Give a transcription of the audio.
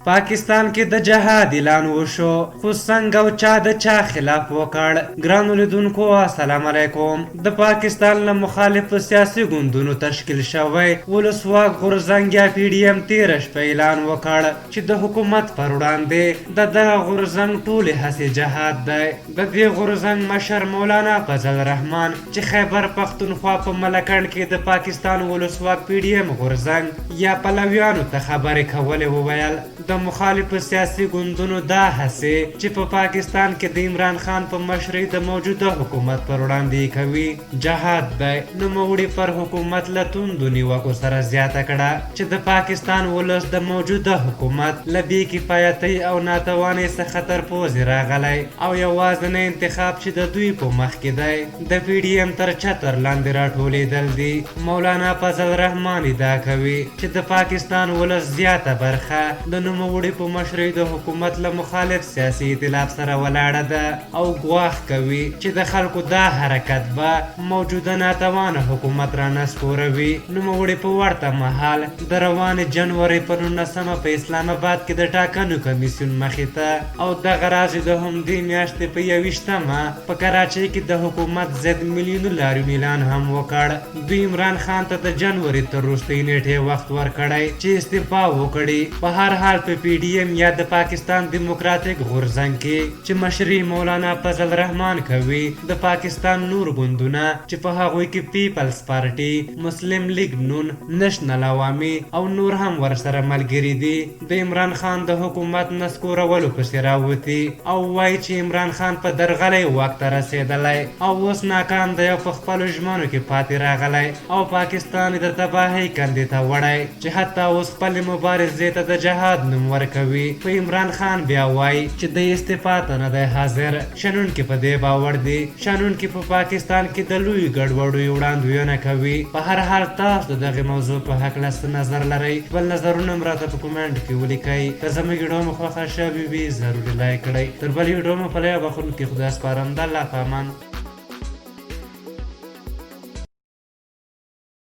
पाकिस्तान کې د جهاد اعلان وشو خو څنګه او چا د چا خلاف وکړ. ګرانو لیدونکو السلام علیکم. د پاکستان له مخالف سیاسي ګوندونو تشکیل شوی ولسواک غورځنګ یا پی ډي ایم تېره شپه اعلان وکړ چې د حکومت پر وړاندې د دغه غورځنګ ټولې هڅې جهاد دی. د دې غورځنګ مشر مولانا فضل الرحمن چې خیبر پښتونخوا په ملکنډ کې د پاکستان ولسواک پی ډي ایم غورځنګ یا پلویانو ته خبرې کولې وویل د مخالف سیاسي ګوندونو دا هڅې چې په پاکستان کې د عمران خان په مشرۍ د موجوده حکومت پر وړاندې کوي جهاد دی. نوموړي پر حکومت له توندو نیوکو سره زیاته کړه چې د پاکستان ولس د موجوده حکومت له بې کفایتۍ او ناتوانۍ څخه تر پوزې راغلی او یوازینی انتخاب چې د دوی په مخ کې دی د پی ډي ایم تر چتر لاندې راټولېدل دي. مولانا فضل الرحمن ادعا کوي چې د پاکستان ولس زیاته برخه د نوموړي په مشرۍ د حکومت له مخالف سیاسي ائتلاف سره ولاړه ده او ګواښ کوي چې د خلکو دا حرکت به موجوده ناتوانه حکومت را نسکوروي. نوموړي په ورته مهال د روانې جنورۍ په 19 په اسلام آباد کې د ټاکنو کمیسیون مخې ته او دغه راز د همدې میاشتې په 21 په کراچۍ کې د حکومت ضد میلیونو لاریون اعلان هم وکړ. دوی عمران خان ته د جنورۍ تر وروستۍ نیټې وخت ورکړی چې استعفا وکړي. په هر حال په پی ډي ایم یا د پاکستان دیموکراتیک غورځنګ کې چې مشري مولانا فضل الرحمن کوي د پاکستان نور ګوندونه چې په هغوی کې پیپلز پارټي، مسلم لیگ نون، نشنل عوامي او نور هم ورسره ملګري دي د عمران خان د حکومت نسکورولو پسې راوتي او وایي چې عمران خان په درغلۍ واک ته رسېدلی او اوس ناکام دی او په خپلو ژمنو کې پاتې راغلی او پاکستان د تباهۍ کندې ته وړی چې حتی اوس خپلې مبارزې ته د جهاد نوم ورکوي. په عمران خان بیا وایي چې د استعفا ته نه دی حاضر. شنونکي په دې باور دي. شنونکي په پاکستان کې د لویو ګډوډیو وړاندوینه کوي. په هر حال تاسو د دغې موضوع په هکله څه نظر لرئ؟ خپل نظرونه هم راته په کومنټ کې ولیکئ. که زموږ ویډیو مو خوښه شوې وي ضروري لایک کړئ. تر بلې ویډیو مو په لیا بخښونکي خدای سپارم. د الله په امان.